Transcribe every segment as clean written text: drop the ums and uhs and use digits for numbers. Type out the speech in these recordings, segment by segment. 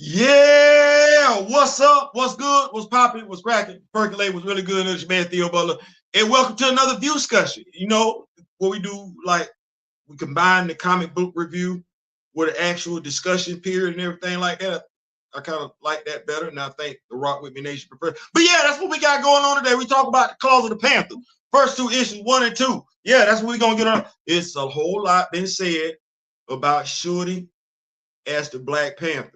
Yeah, what's up? What's good? What's popping? What's cracking? Percolate was really good. It's your man Theo Butler, and welcome to another view discussion. You know what we do? Like we combine the comic book review with an actual discussion period and everything like that. I kind of like that better, and I think the Rock with Me Nation prefer. But yeah, that's what we got going on today. We talk about the Claws of the Panther, first two issues, 1 and 2. Yeah, that's what we're gonna get on. It's a whole lot been said about Shuri as the Black Panther.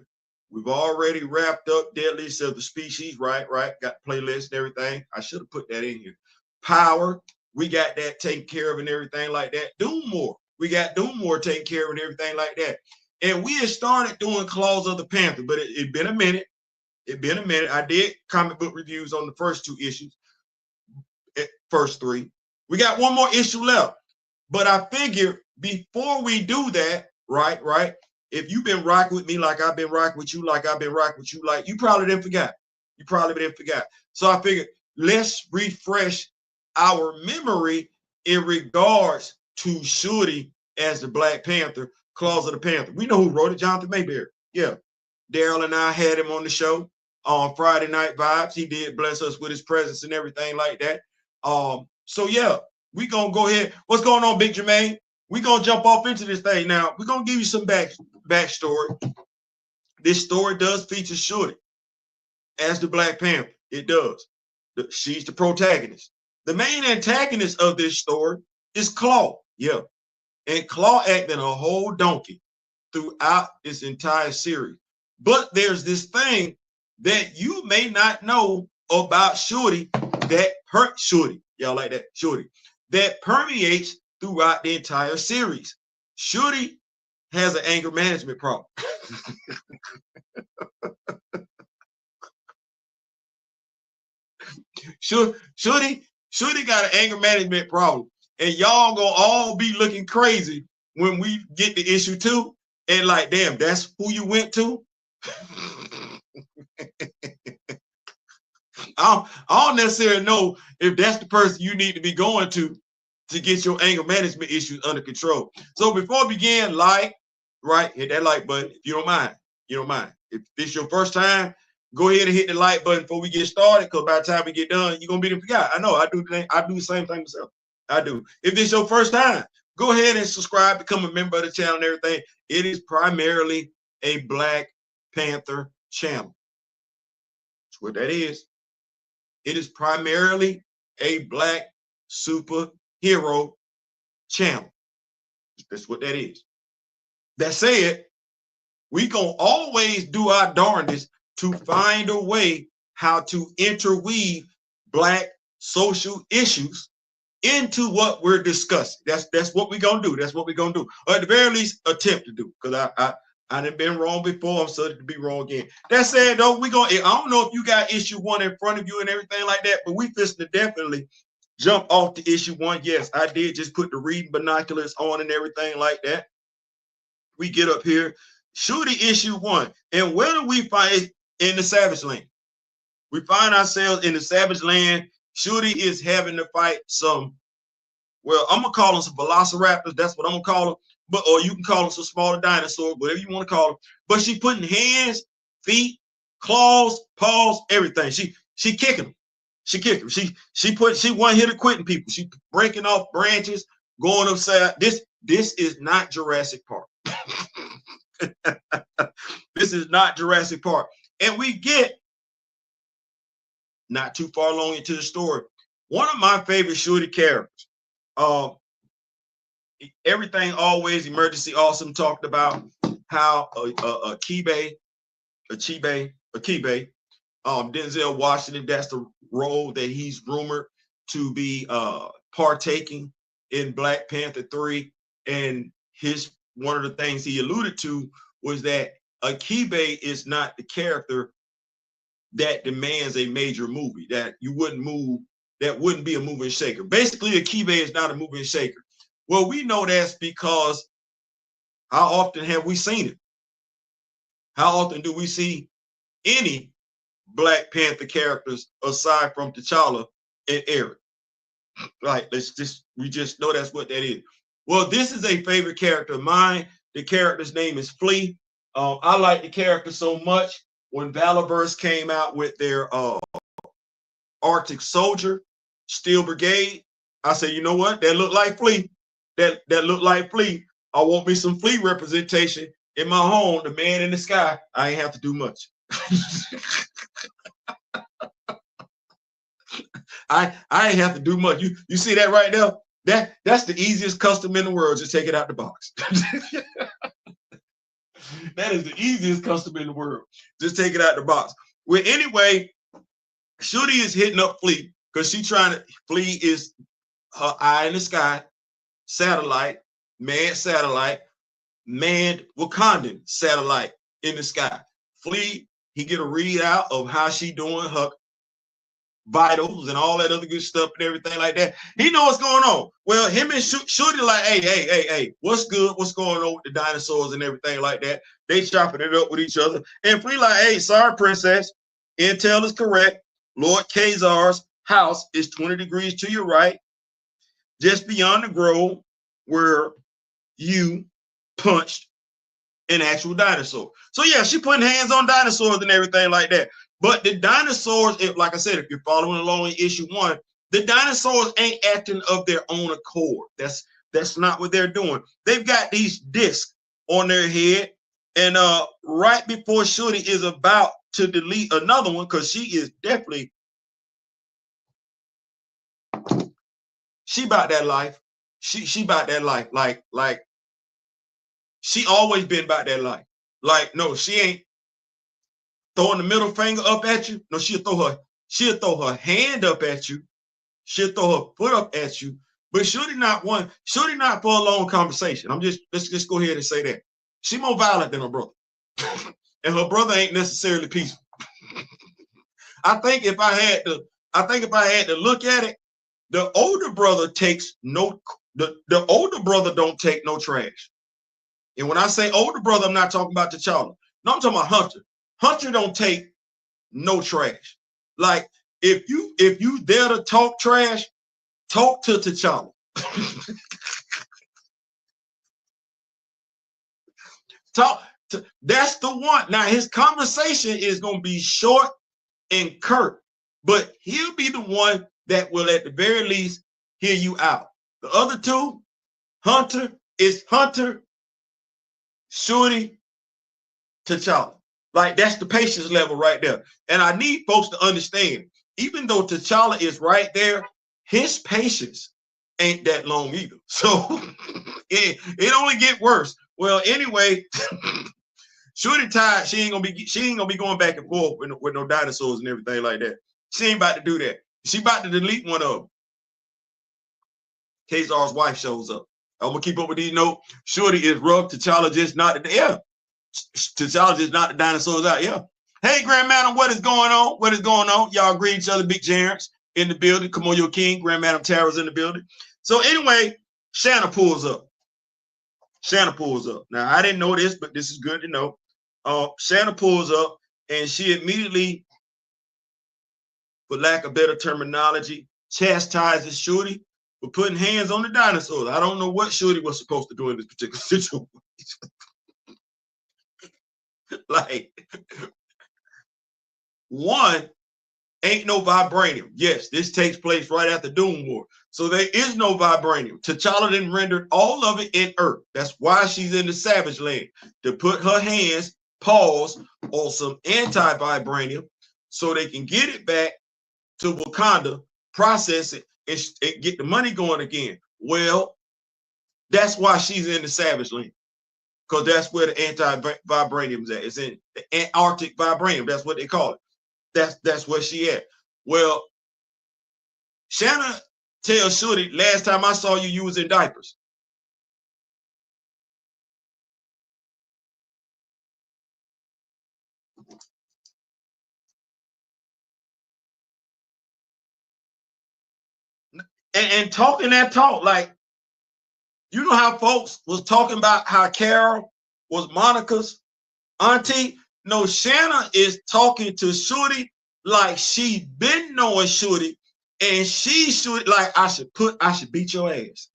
We've already wrapped up Deadliest of the Species, right? Got playlist and everything. I should have put that in here. Power, we got that taken care of and everything like that. DOOMWAR, we got DOOMWAR taken care of and everything like that. And we had started doing Claws of the Panther, but it been a minute. I did comic book reviews on the first two issues, first three. We got one more issue left. But I figure before we do that, right? If you've been rocking with me like I've been rocking with you, like I've been rocking with you, like you probably didn't forget. So I figured let's refresh our memory in regards to Shuri as the Black Panther, Claws of the Panther. We know who wrote it, Jonathan Mayberry. Yeah. Daryl and I had him on the show on Friday Night Vibes. He did bless us with his presence and everything like that. So yeah, we gonna go ahead. What's going on, Big Jermaine? We're gonna jump off into this thing now. We're gonna give you some backstory. This story does feature Shuri as the Black Panther. It does. She's the protagonist. The main antagonist of this story is KLAW. Yeah. And KLAW acting a whole donkey throughout this entire series. But there's this thing that you may not know about Shuri that hurt Shuri. Y'all like that? Shuri. That permeates throughout the entire series. Shuri has an anger management problem. Shuri got an anger management problem. And y'all gonna all be looking crazy when we get to issue 2 and like, damn, that's who you went to? I don't necessarily know if that's the person you need to be going to get your anger management issues under control. So before we begin, hit that like button if you don't mind. If this is your first time, go ahead and hit the like button before we get started, because by the time we get done, you're gonna be the guy. I know I do the same thing myself. I do. If this is your first time, go ahead and subscribe, become a member of the channel and everything. It is primarily a Black Panther channel. That's what that is. It is primarily a Black superhero channel. That's what that is. That said, we gonna always do our darndest to find a way how to interweave Black social issues into what we're discussing. That's what we're gonna do. That's what we're gonna do. Or at the very least, attempt to do. Because I done been wrong before. I'm subject to be wrong again. That said, though, I don't know if you got issue 1 in front of you and everything like that, but we fist to definitely jump off to issue 1. Yes, I did just put the reading binoculars on and everything like that. We get up here, Shuri issue 1. And where do we find in the Savage Land? We find ourselves in the Savage Land. Shuri is having to fight some, well, I'm gonna call them some velociraptors. That's what I'm gonna call them. Or you can call them some smaller dinosaurs, whatever you want to call them. But she putting hands, feet, claws, paws, everything. She kicking them. She kicking them. She one hitter quitting people. She breaking off branches, going upside. This is not Jurassic Park. This is not Jurassic Park. And we get not too far along into the story. One of my favorite Shuri characters. Everything Always Emergency Awesome talked about how Akibe, Denzel Washington, that's the role that he's rumored to be partaking in Black Panther 3. And one of the things he alluded to was that Akibe is not the character that demands a major movie, that you wouldn't move, that wouldn't be a mover and shaker. Basically, Akibe is not a mover and shaker. Well, we know that's because how often have we seen it? How often do we see any Black Panther characters aside from T'Challa and Eric? Right, we just know that's what that is. Well, this is a favorite character of mine. The character's name is Flea. I like the character so much. When Valorverse came out with their Arctic Soldier, Steel Brigade, I said, you know what? That look like Flea. That look like Flea. I want me some Flea representation in my home. The man in the sky. I ain't have to do much. I ain't have to do much. You see that right there? That's the easiest custom in the world. Just take it out the box. That is the easiest custom in the world. Just take it out the box. Well, anyway, Shuri is hitting up Flea because she trying to. Flea is her eye in the sky, satellite, manned Wakandan satellite in the sky. Flea, he get a readout of how she doing, her vitals and all that other good stuff and everything like that. He know what's going on. Well, him and Shuri like, hey, what's good? What's going on with the dinosaurs and everything like that? They chopping it up with each other. And Flea like, hey, sorry, princess. Intel is correct. Lord Khazar's house is 20 degrees to your right, just beyond the grove where you punched an actual dinosaur. So yeah, she putting hands on dinosaurs and everything like that. But the dinosaurs, like I said, if you're following along in issue 1, the dinosaurs ain't acting of their own accord. That's not what they're doing. They've got these discs on their head, and right before Shuri is about to delete another one, because she is definitely about that life. She about that life. Like she always been about that life. Like, no, she ain't throwing the middle finger up at you. No, she'll throw her hand up at you. She'll throw her foot up at you. But Shuri not for a long conversation. Let's just go ahead and say that. She more violent than her brother. And her brother ain't necessarily peaceful. I think if I had to look at it, the older brother takes no, the older brother don't take no trash. And when I say older brother, I'm not talking about T'Challa. No, I'm talking about Hunter. Hunter don't take no trash. Like, if you dare to talk trash, talk to T'Challa. That's the one. Now his conversation is going to be short and curt, but he'll be the one that will at the very least hear you out. The other two, Hunter, Shuri, T'Challa. Like, that's the patience level right there. And I need folks to understand, even though T'Challa is right there, his patience ain't that long either. So it only get worse. Well, anyway, Shuri tired. She ain't gonna be going back and forth with no dinosaurs and everything like that. She ain't about to do that. She about to delete one of them. Khazar's wife shows up. I'm gonna keep up with these notes. Shuri is rough. T'Challa just knocked the air. T'Challa just knocked the dinosaurs out. Yeah. Hey, Grand Madam, what is going on? What is going on? Y'all greet each other, big Jarence in the building. Come on, your king. Grand Madam Tara's in the building. So anyway, Shanna pulls up. Now, I didn't know this, but this is good to know. Shanna pulls up, and she immediately, for lack of better terminology, chastises Shuri for putting hands on the dinosaurs. I don't know what Shuri was supposed to do in this particular situation. Like, one, ain't no vibranium. Yes, this takes place right after DOOMWAR. So there is no vibranium. T'Challa then rendered all of it in Earth. That's why she's in the Savage Land, to put her hands, paws, on some anti-vibranium so they can get it back to Wakanda, process it, and get the money going again. Well, that's why she's in the Savage Land, because that's where the anti-vibranium is at. It's in the Antarctic vibranium. That's what they call it. That's where she at. Well, Shanna tells Shuri, last time I saw you, you was in diapers. And talking that talk, like, you know how folks was talking about how Carol was Monica's auntie? No, Shanna is talking to Shuri like she been knowing Shuri, and she should, like, I should beat your ass.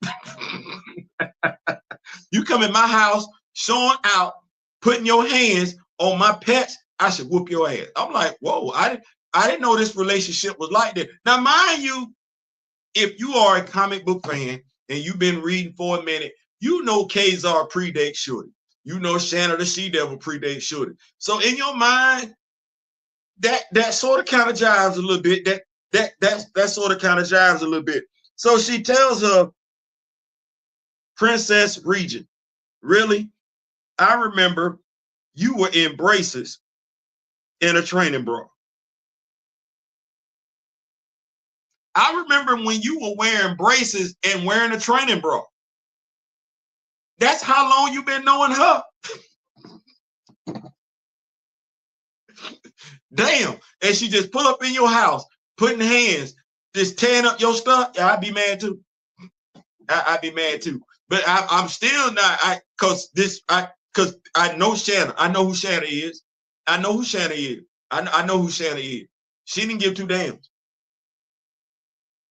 You come in my house showing out putting your hands on my pets, I should whoop your ass. I'm like, whoa, I didn't know this relationship was like that. Now, mind you, if you are a comic book fan and you've been reading for a minute, you know Kazar predates Shuri. You know Shanna the She-Devil predates Shuri. So in your mind, that sort of kind of jives a little bit. That sort of kind of jives a little bit. So she tells her, Princess Regent, really? I remember you were in braces in a training bra. I remember when you were wearing braces and wearing a training bra. That's how long you've been knowing her. Damn. And she just pull up in your house, putting hands, just tearing up your stuff. Yeah, I'd be mad too. I'd be mad too. But I'm still not, because I know Shanna. I know who Shanna is. I know who Shanna is. I know who Shanna is. She didn't give two damns.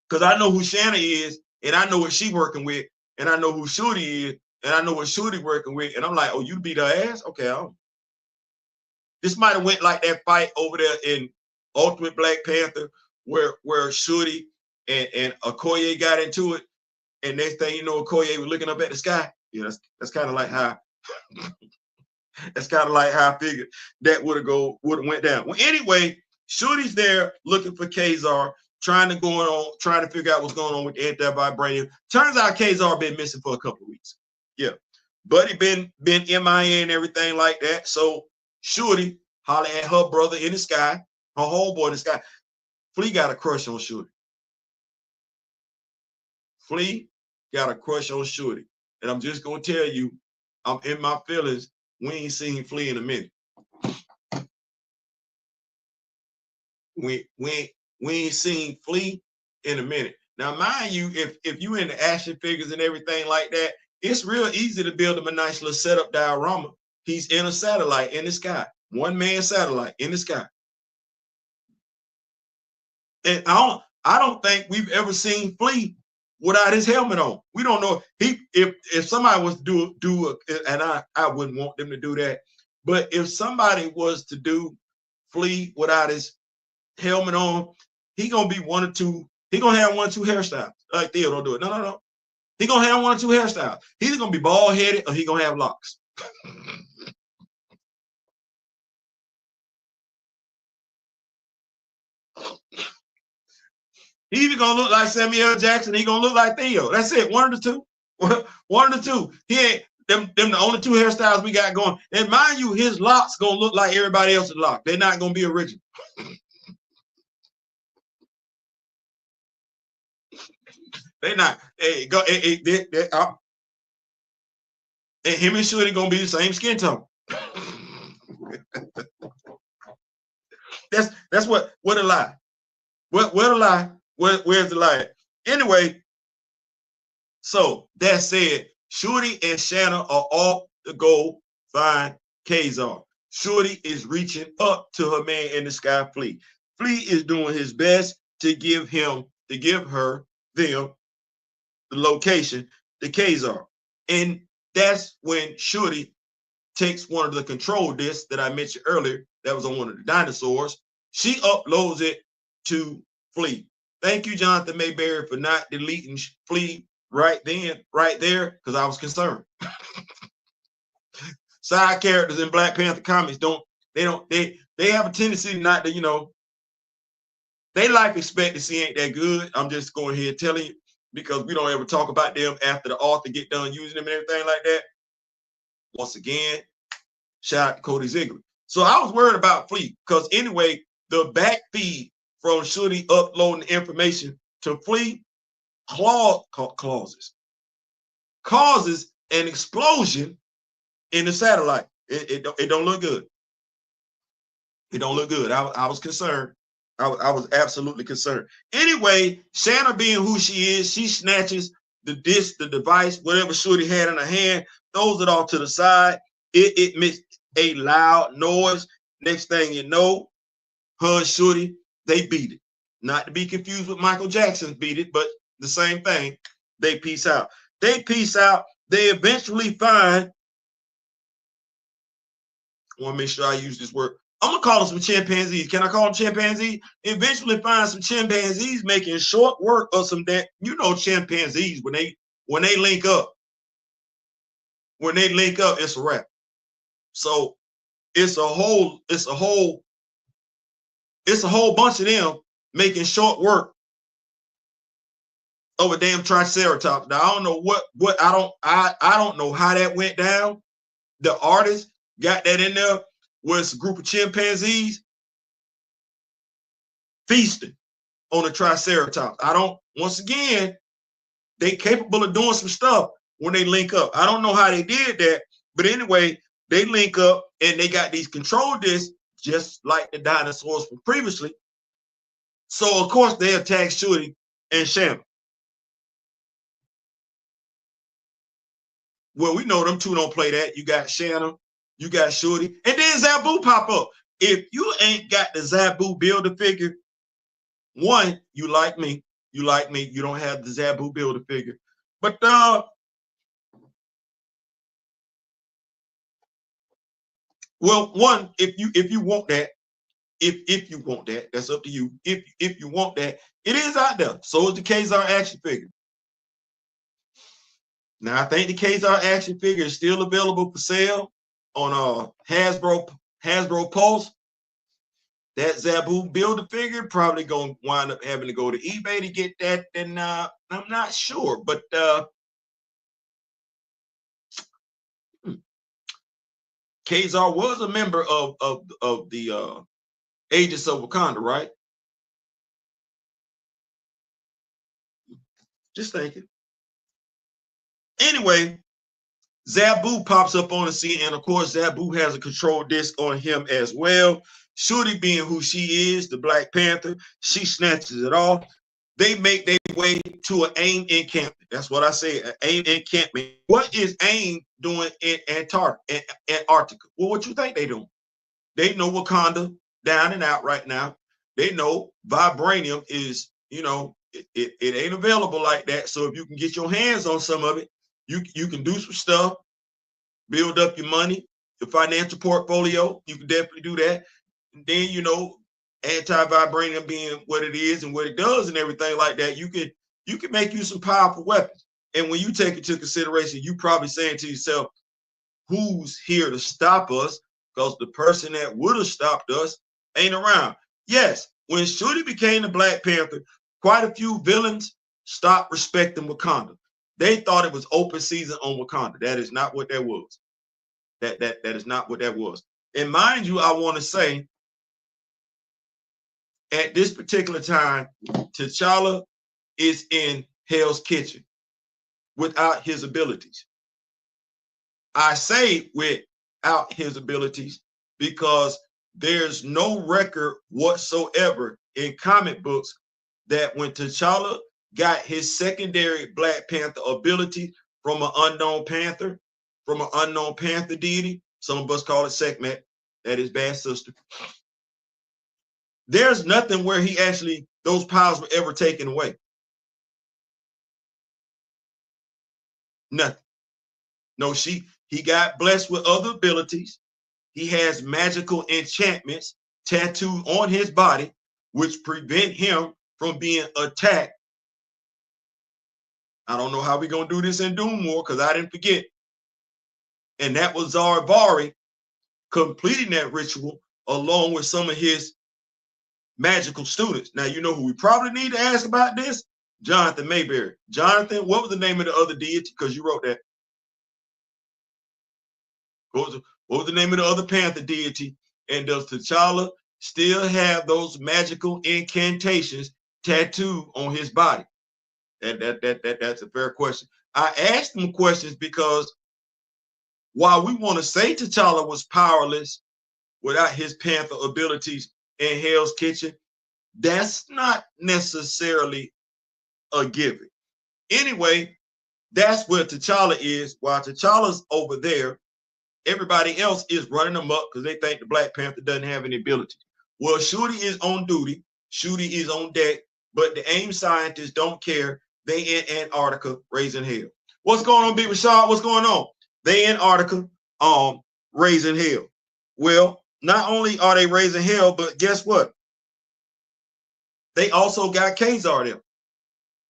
Because I know who Shanna is, and I know what she working with, and I know who Shuri is, and I know what Shuri working with, and I'm like, oh, you beat her ass? Okay, this might have went like that fight over there in Ultimate Black Panther, where Shuri and Okoye got into it, and next thing you know, Okoye was looking up at the sky. Yeah, that's kind of like how that's kind of like how I figured that would have went down. Well, anyway, Shuri's there looking for Kazar, trying to figure out what's going on with the anti-vibranium. Turns out Kazar been missing for a couple of weeks. Yeah, Buddy been MIA and everything like that. So Shuri holler at her brother in the sky, her homeboy in the sky. Flea got a crush on Shuri. Flea got a crush on Shuri. And I'm just gonna tell you, I'm in my feelings. We ain't seen Flea in a minute. We ain't seen Flea in a minute. Now, mind you, if you into action figures and everything like that, it's real easy to build him a nice little setup diorama. He's in a satellite in the sky, one-man satellite in the sky. And I don't think we've ever seen Flea without his helmet on. We don't know if somebody was to do and I wouldn't want them to do that, but if somebody was to do Flea without his helmet on, he gonna be one or two. He gonna have one or two hairstyles. Like Theo, don't do it. No. He gonna have one or two hairstyles. He's either gonna be bald headed or he gonna have locks. He either gonna look like Samuel Jackson. He gonna look like Theo. That's it. One of the two. One of the two. He ain't them the only two hairstyles we got going. And mind you, his locks gonna look like everybody else's locks. They're not gonna be original. They not. Hey, go. And him and Shuri gonna be the same skin tone. That's what a lie. What a lie. Where's the lie? Anyway, so that said, Shuri and Shanna are off to go find Kazar. Shuri is reaching up to her man in the sky, Flea. Flea is doing his best to give them the location to Kazar. And that's when Shuri takes one of the control discs that I mentioned earlier that was on one of the dinosaurs. She uploads it to Flea. Thank you, Jonathan Mayberry, for not deleting Flea right there, because I was concerned. Side characters in Black Panther comics they have a tendency not to, they life expectancy ain't that good. I'm just going here telling you, because we don't ever talk about them after the author get done using them and everything like that. Once again, shout out to Cody Ziegler. So I was worried about Flea, because anyway, the back feed from Shuri uploading the information to Flea causes an explosion in the satellite. It don't look good. It don't look good. I was concerned. I was absolutely concerned. Anyway, Shanna being who she is, she snatches the disc, the device, whatever Shuri had in her hand, throws it off to the side. It makes a loud noise. Next thing you know, her and Shuri, they beat it. Not to be confused with Michael Jackson's Beat It, but the same thing. They peace out. They peace out. They eventually find I want to make sure I use this word. I'm gonna call them some chimpanzees. Can I call them chimpanzees? Eventually find some chimpanzees making short work of some that, you know, chimpanzees when they link up. When they link up, it's a wrap. So it's a whole bunch of them making short work of a damn triceratops. Now I don't know what I don't know how that went down. The artist got that in there with a group of chimpanzees feasting on a triceratops. Once again, they capable of doing some stuff when they link up. I don't know how they did that, but anyway, they link up and they got these control discs just like the dinosaurs from previously. So of course they attack Shuri and Shanna. Well, we know them two don't play that. You got Shanna, you got Shuri, and then Zabu pop up. If you ain't got the Zabu Build-A-Figure, one, you like me, you don't have the Zabu Build-A-Figure. But well, one, if you want that, if you want that, that's up to you. If you want that, it is out there. So is the Kazar action figure. Now I think the Kazar action figure is still available for sale on Hasbro Pulse. That Zabu Build-A-Figure probably gonna wind up having to go to eBay to get that, and I'm not sure, but Kazar was a member of the Agents of Wakanda, right? Just thinking. Anyway, Zabu pops up on the scene, and of course, Zabu has a control disc on him as well. Shuri, being who she is, the Black Panther, she snatches it off. They make their way to an AIM encampment. That's what I say, an AIM encampment. What is AIM doing in Antarctica? Well, what you think they doing? They know Wakanda down and out right now. They know vibranium is, you know, it ain't available like that. So if you can get your hands on some of it, you can do some stuff, build up your money, your financial portfolio. You can definitely do that. And then, you know, anti-vibranium being what it is and what it does and everything like that, you can make you some powerful weapons. And when you take it into consideration, you probably saying to yourself, who's here to stop us? Because the person that would have stopped us ain't around. Yes, when Shuri became the Black Panther, quite a few villains stopped respecting Wakanda. They thought it was open season on Wakanda. That is not what that was. That is not what that was. And mind you, I want to say, at this particular time, T'Challa is in Hell's Kitchen without his abilities. I say without his abilities because there's no record whatsoever in comic books that when T'Challa got his secondary Black Panther ability from an unknown Panther, deity, some of us call it Sekhmet, that is bad sister. There's nothing where he actually, those powers were ever taken away. Nothing. No, he got blessed with other abilities. He has magical enchantments tattooed on his body, which prevent him from being attacked. I don't know how we're going to do this in DOOMWAR because I didn't forget. And that was Zarvari completing that ritual along with some of his magical students. Now, you know who we probably need to ask about this? Jonathan Mayberry. Jonathan, what was the name of the other deity? Because you wrote that. What was the name of the other Panther deity? And does T'Challa still have those magical incantations tattooed on his body? That's a fair question. I asked them questions because while we want to say T'Challa was powerless without his Panther abilities in Hell's Kitchen, that's not necessarily a given. Anyway, that's where T'Challa is. While T'Challa's over there, everybody else is running them up because they think the Black Panther doesn't have any ability. Well, Shuri is on duty. Shuri is on deck, but the AIM scientists don't care. They in Antarctica raising hell. What's going on, Big Rashad? What's going on? They in Antarctica raising hell. Well, not only are they raising hell, but guess what? They also got Kazar there.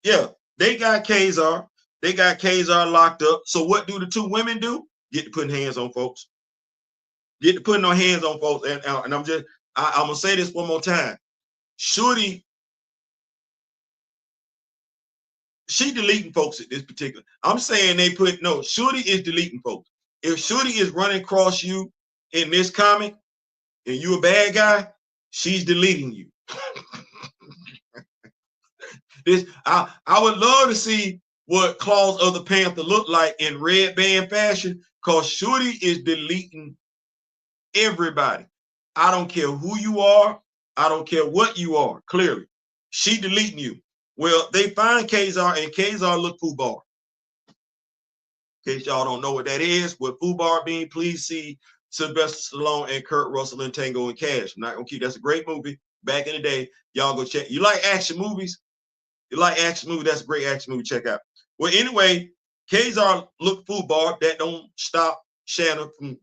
Yeah, they got Kazar. They got Kazar locked up. So what do the two women do? Get to putting hands on folks. Get to putting no hands on folks. And I'm gonna say this one more time. Shuri, she deleting folks at this particular. I'm saying they put no. Shuri is deleting folks. If Shuri is running across you in this comic and you a bad guy, she's deleting you. I would love to see what Klaws of the Panther look like in red band fashion, because Shuri is deleting everybody. I don't care who you are. I don't care what you are. Clearly, she deleting you. Well, they find Kazar, and Kazar look FUBAR. In case y'all don't know what that is, what FUBAR mean, please see Sylvester Stallone and Kurt Russell in Tango and Cash. I'm not gonna keep. That's a great movie back in the day. Y'all go check. You like action movies? You like action movie? That's a great action movie. Check out. Well, anyway, Kazar look FUBAR. That don't stop Shanna from,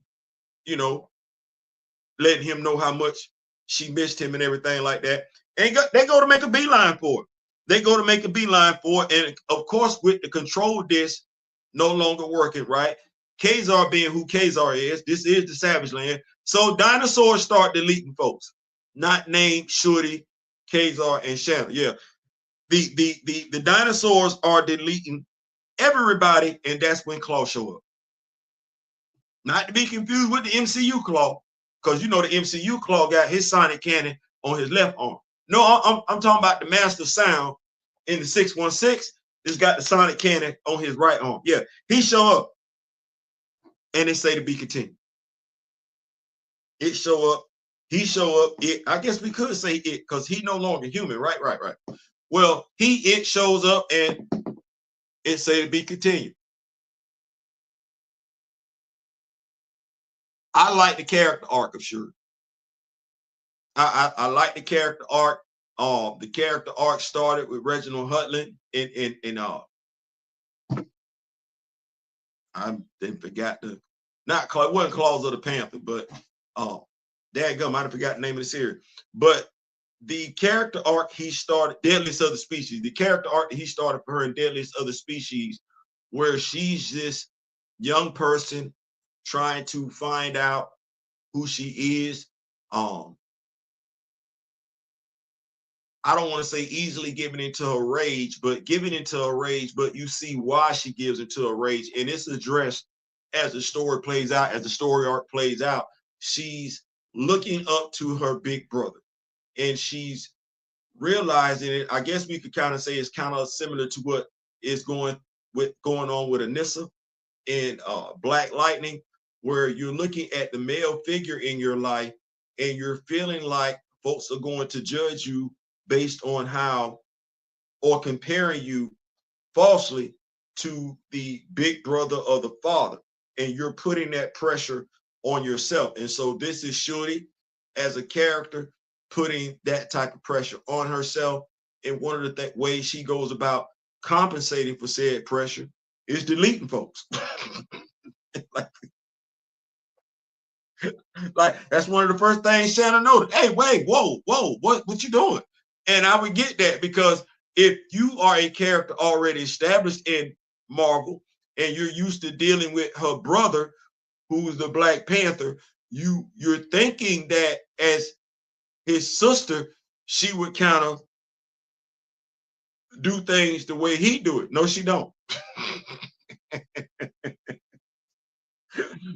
letting him know how much she missed him and everything like that. And they go to make a beeline for it. They go to make a beeline for it. And of course, with the control disc no longer working, right? Kazar being who Kazar is, this is the Savage Land. So dinosaurs start deleting folks, not named Shuri, Kazar, and Shanna. Yeah. The dinosaurs are deleting everybody, and that's when KLAW show up. Not to be confused with the MCU KLAW, because the MCU KLAW got his sonic cannon on his left arm. No, I'm talking about the Master Sound in the 616. It's got the sonic cannon on his right arm. Yeah, he show up, and they say to be continued. It show up. He show up. I guess we could say it because he no longer human. Right. Well, it shows up, and it say to be continued. I like the character arc of Shuri. I like the character arc. The character arc started with Reginald Hudlin in I then forgot it wasn't Klaws of the Panther, but dadgum, I forgot the name of the series. But the character arc he started, Deadliest of the Species, the character arc that he started for her in Deadliest of the Species, where she's this young person trying to find out who she is. I don't want to say easily giving into her rage, but you see why she gives into her rage. And it's addressed as the story plays out, as the story arc plays out. She's looking up to her big brother, and she's realizing it. I guess we could kind of say it's kind of similar to what is going on with Anissa in Black Lightning, where you're looking at the male figure in your life, and you're feeling like folks are going to judge you based on how, or comparing you falsely to the big brother or the father, and you're putting that pressure on yourself. And so this is Shuri as a character putting that type of pressure on herself. And one of the ways she goes about compensating for said pressure is deleting folks. like that's one of the first things Shannon noted. Hey, wait, whoa, what you doing? And I would get that, because if you are a character already established in Marvel and you're used to dealing with her brother, who's the Black Panther, you're thinking that as his sister, she would kind of do things the way he do it. No, she don't.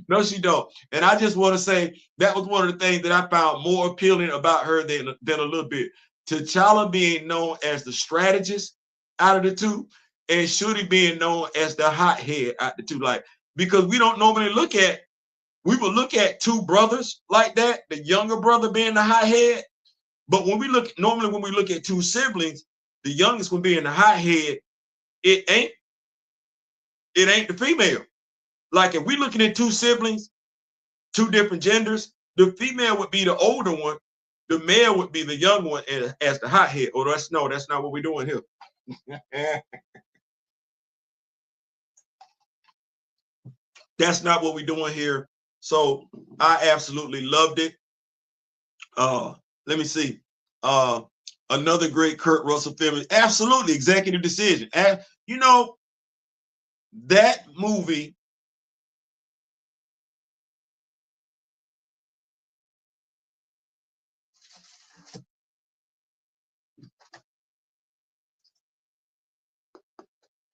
No, she don't. And I just want to say that was one of the things that I found more appealing about her than a little bit. T'Challa being known as the strategist out of the two, and Shuri being known as the hothead out of the two. Like, because we don't normally we would look at two brothers like that, the younger brother being the hothead. But when we look at two siblings, the youngest one being the hothead, it ain't the female. Like, if we looking at two siblings, two different genders, the female would be the older one, the male would be the young one as the hothead. Oh, that's not what we're doing here. That's not what we're doing here So I absolutely loved it. Let me see. Another great Kurt Russell film. Absolutely, Executive Decision. And you know, that movie.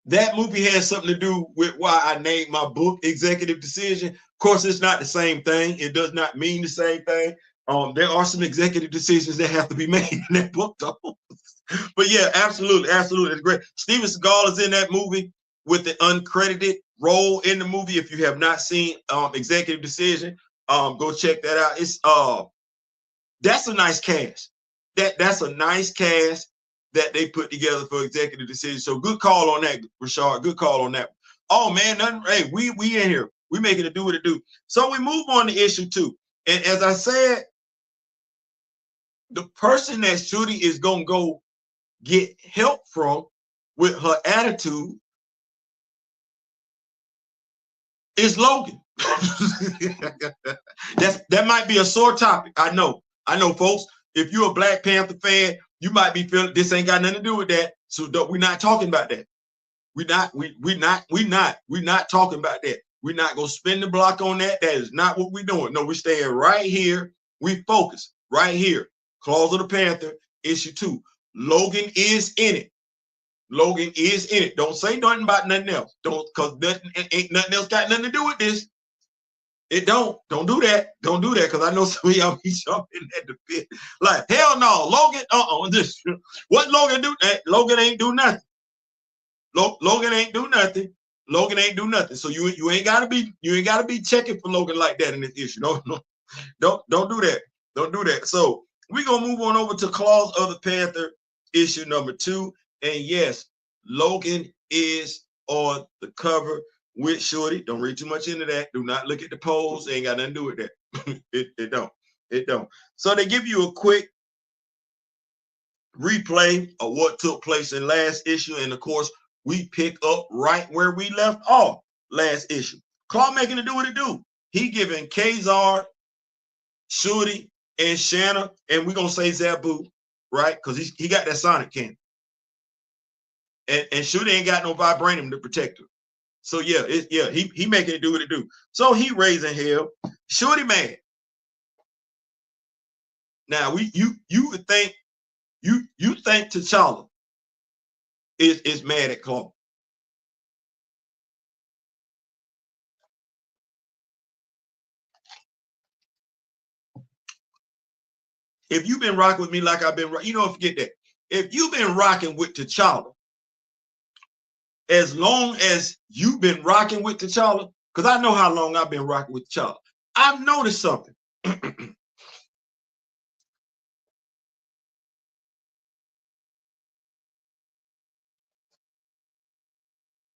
That movie has something to do with why I named my book Executive Decision. Of course, it's not the same thing. It does not mean the same thing. There are some executive decisions that have to be made in that book, though. But yeah, absolutely, absolutely, it's great. Steven Seagal is in that movie with the uncredited role in the movie. If you have not seen Executive Decision, go check that out. It's that's a nice cast. That's a nice cast that they put together for Executive Decision. So good call on that, Rashard. Good call on that. Oh man, nothing. Hey, we in here. We making it do what it do. So we move on to issue 2. And as I said, the person that Shuri is gonna go get help from with her attitude is Logan. That might be a sore topic. I know, folks. If you're a Black Panther fan, you might be feeling this ain't got nothing to do with that. So we're not talking about that. We're not talking about that. We're not gonna spin the block on that. That is not what we're doing. No, we're staying right here. We focus right here. Claws of the Panther, issue 2. Logan is in it. Logan is in it. Don't say nothing about nothing else. Don't, because ain't nothing else got nothing to do with this. It don't do that. Don't do that, because I know some of y'all be jumping at the pit. Like, hell no, Logan, this what Logan do? Logan ain't do nothing. Logan ain't do nothing. Logan ain't do nothing. So you ain't gotta be checking for Logan like that in this issue. No, don't do that. Don't do that. So we're gonna move on over to Claws of the Panther, issue number 2. And yes, Logan is on the cover with Shorty. Don't read too much into that. Do not look at the pose. Ain't got nothing to do with that. It don't. So they give you a quick replay of what took place in last issue. And of course, we pick up right where we left off last issue. Claw making it do what it do. He giving Kazar, Shuri, and Shanna, and we're gonna say Zabu, right? Because he got that sonic cannon. And Shuri ain't got no vibranium to protect her. So yeah, he making it do what it do. So he raising hell. Shuri mad. Now you would think you think T'Challa is mad at Klaw. If you've been rocking with me like I've been, forget that. If you've been rocking with T'Challa, as long as you've been rocking with T'Challa, because I know how long I've been rocking with T'Challa, I've noticed something.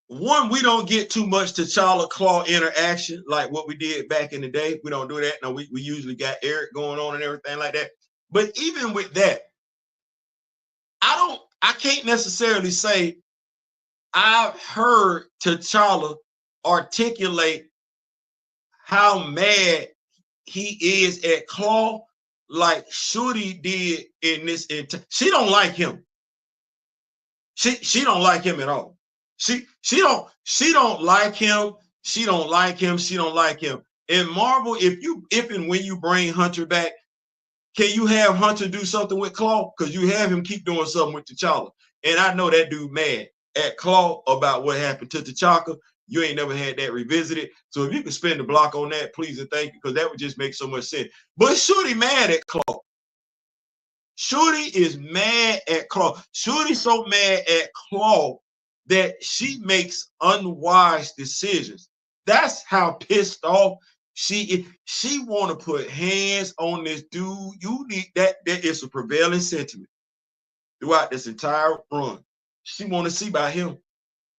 One, we don't get too much T'Challa Klaw interaction like what we did back in the day. We don't do that. No, we usually got Eric going on and everything like that. But even with that, I can't necessarily say I've heard T'Challa articulate how mad he is at Klaw like Shuri did in this. She don't like him. She don't like him at all. She don't like him. She don't like him. She don't like him. In Marvel, if and when you bring Hunter back, can you have Hunter do something with Klaw? Because you have him keep doing something with T'Challa. And I know that dude mad at Klaw about what happened to T'Chaka. You ain't never had that revisited. So if you can spend the block on that, please and thank you, because that would just make so much sense. But Shuri mad at Klaw. Shuri is mad at Klaw. Shuri's so mad at Klaw that she makes unwise decisions. That's how pissed off she is. She want to put hands on this dude. You need that. That is a prevailing sentiment throughout this entire run. She want to see by him.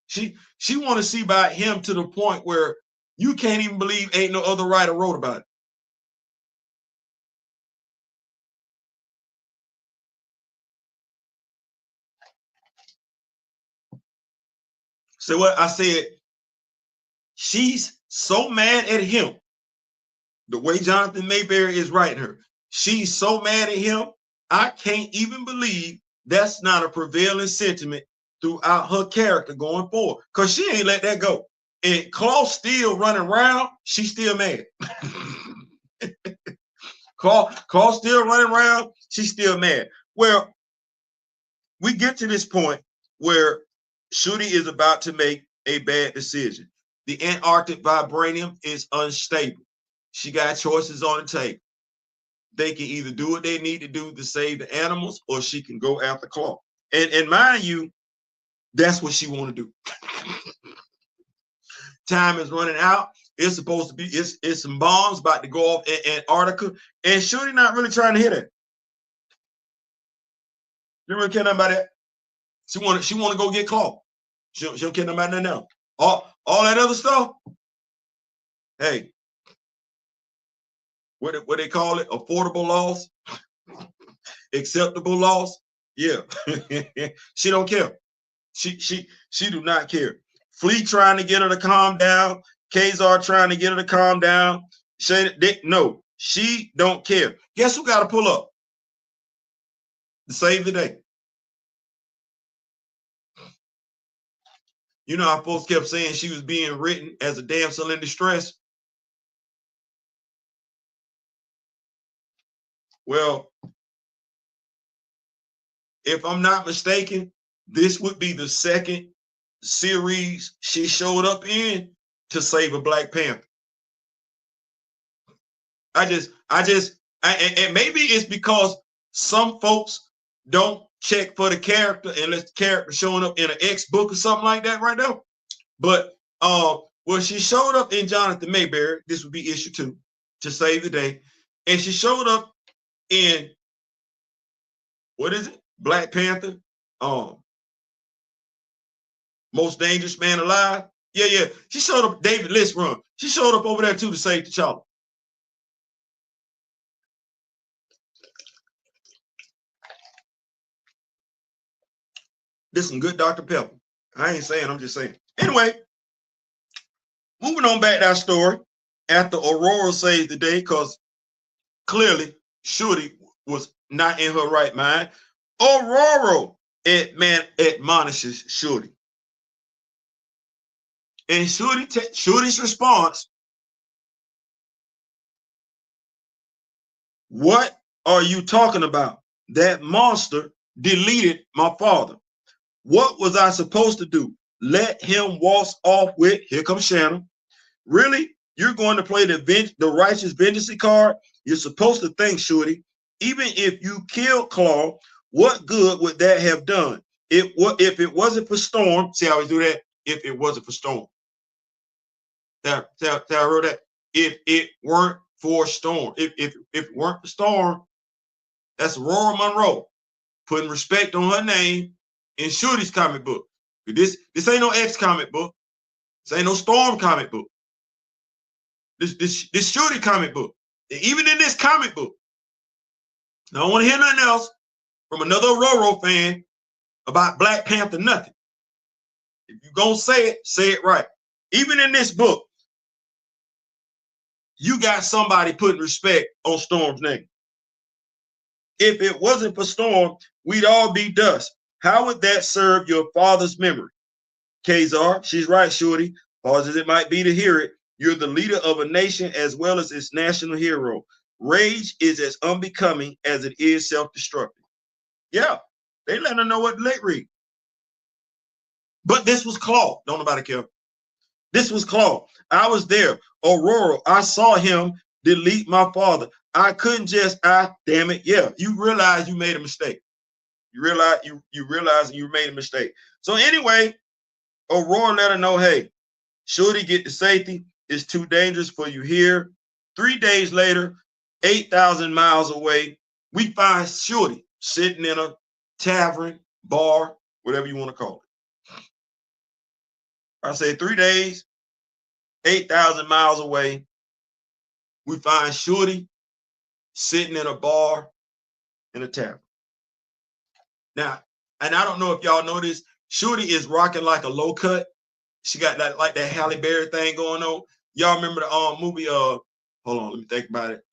She want to see by him to the point where you can't even believe ain't no other writer wrote about it. So what I said, she's so mad at him The way Jonathan Mayberry is writing her, she's so mad at him. I can't even believe that's not a prevailing sentiment throughout her character going forward, because she ain't let that go. And Klaws still running around, she's still mad. Klaws still running around, she's still mad. Well, we get to this point where Shuri is about to make a bad decision. The Antarctic vibranium is unstable. She got choices on the table. They can either do what they need to do to save the animals, or she can go after KLAW. And mind you, that's what she want to do. Time is running out. It's supposed to be, it's some bombs about to go off in Antarctica, and Shuri not really trying to hit it. You really care nothing about that? She want to go get KLAW. She don't care nothing about nothing else. All that other stuff. Hey, what they call it? Affordable loss, acceptable loss. Yeah, she don't care. She do not care. Flea trying to get her to calm down. Kazar trying to get her to calm down. No, she don't care. Guess who got to pull up to save the day? You know how folks kept saying she was being written as a damsel in distress? Well, if I'm not mistaken, this would be the second series she showed up in to save a Black Panther. And maybe it's because some folks don't check for the character unless the character showing up in an X book or something like that right now. But well, she showed up in Jonathan Mayberry. This would be issue 2 to save the day, and she showed up in, what is it? Black Panther, Most Dangerous Man Alive. Yeah. She showed up David List run. She showed up over there too to save T'Challa. This is some good Dr. Pepper. I ain't saying, I'm just saying. Anyway, moving on back to our story. After Aurora saves the day, because clearly Shuri was not in her right mind, Aurora admonishes Shuri. And Shuri's response, what are you talking about? That monster deleted my father. What was I supposed to do? Let him waltz off with, here comes Shannon. Really? You're going to play the righteous vengeance card? You're supposed to think, Shuri, even if you killed KLAW, what good would that have done? If it wasn't for Storm, see how we do that? If it wasn't for Storm. I wrote that. If it weren't for Storm. If it weren't for Storm, that's Aurora Monroe putting respect on her name in Shuri's comic book. This ain't no X comic book. This ain't no Storm comic book. This Shuri comic book. And even in this comic book, I don't want to hear nothing else from another Aurora fan about Black Panther, nothing. If you're going to say it right. Even in this book, you got somebody putting respect on Storm's name. If it wasn't for Storm, we'd all be dust. How would that serve your father's memory? Kazar, she's right, Shuri. Hard as it might be to hear it, you're the leader of a nation as well as its national hero. Rage is as unbecoming as it is self-destructive. Yeah, they let her know what to read. But this was KLAW. Don't nobody care. This was KLAW. I was there. Aurora, I saw him delete my father. I couldn't just, damn it. Yeah, you realize you made a mistake. You realize you made a mistake. So anyway, Aurora let her know, hey, Shuri, get to safety. It's too dangerous for you here. 3 days later, 8,000 miles away, we find Shuri sitting in a tavern, bar, whatever you want to call it. I say 3 days, 8,000 miles away, we find Shuri sitting in a bar in a tavern. Now, and I don't know if y'all know this, Shuri is rocking like a low cut. She got that like that Halle Berry thing going on. Y'all remember the movie hold on, let me think about it.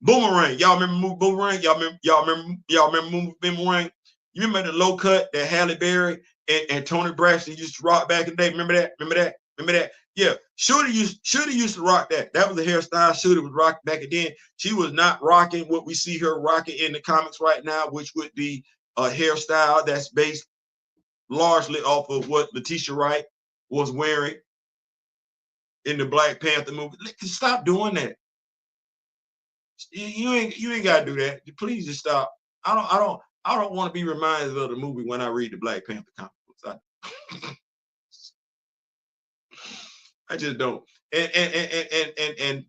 Boomerang. Y'all remember movie Boomerang? Y'all remember movie Boomerang? You remember the low cut that Halle Berry and Tony Braxton used to rock back in the day? Remember that? Remember that? Yeah. Shuri used to rock that. That was the hairstyle Shuri was rocking back then. She was not rocking what we see her rocking in the comics right now, which would be a hairstyle that's based largely off of what Letitia Wright was wearing in the Black Panther movie. Stop doing that. You ain't gotta do that. Please just stop. I don't want to be reminded of the movie when I read the Black Panther comic books. I just don't. And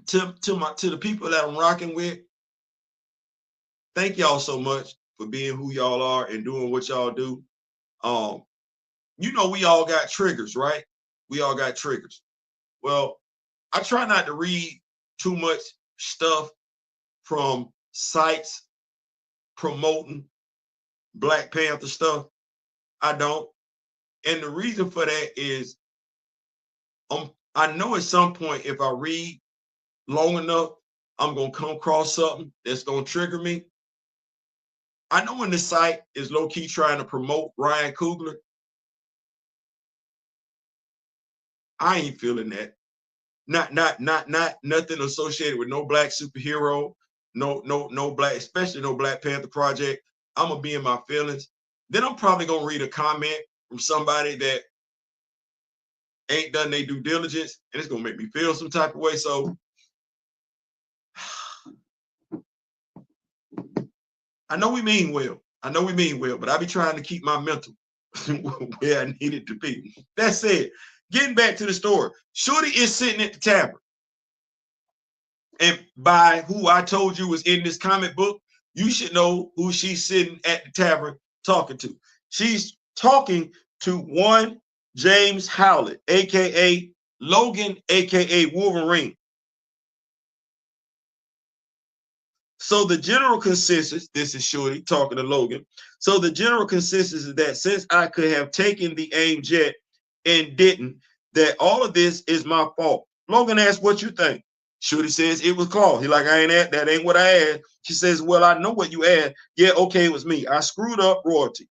to the people that I'm rocking with, thank y'all so much for being who y'all are and doing what y'all do. You know, we all got triggers, right? We all got triggers. Well, I try not to read too much stuff from sites promoting Black Panther stuff. I don't. And the reason for that is I know at some point if I read long enough, I'm going to come across something that's going to trigger me. I know when the site is low-key trying to promote Ryan Coogler, I ain't feeling that. Not nothing associated with no Black superhero, no Black, especially no Black Panther project. I'm gonna be in my feelings. Then I'm probably gonna read a comment from somebody that ain't done their due diligence, and it's gonna make me feel some type of way. So I know we mean well. But I be trying to keep my mental where I need it to be. That said, getting back to the story, Shuri is sitting at the tavern. And by who I told you was in this comic book, you should know who she's sitting at the tavern talking to. She's talking to one James Howlett, aka Logan, aka Wolverine. So the general consensus, this is Shuri talking to Logan. So the general consensus is that since I could have taken the AIM jet and didn't, that all of this is my fault. Logan asks, what you think? Shuri says it was Klaw. He like, that ain't what I asked. She says, well, I know what you asked. Yeah, okay, it was me. I screwed up royalty.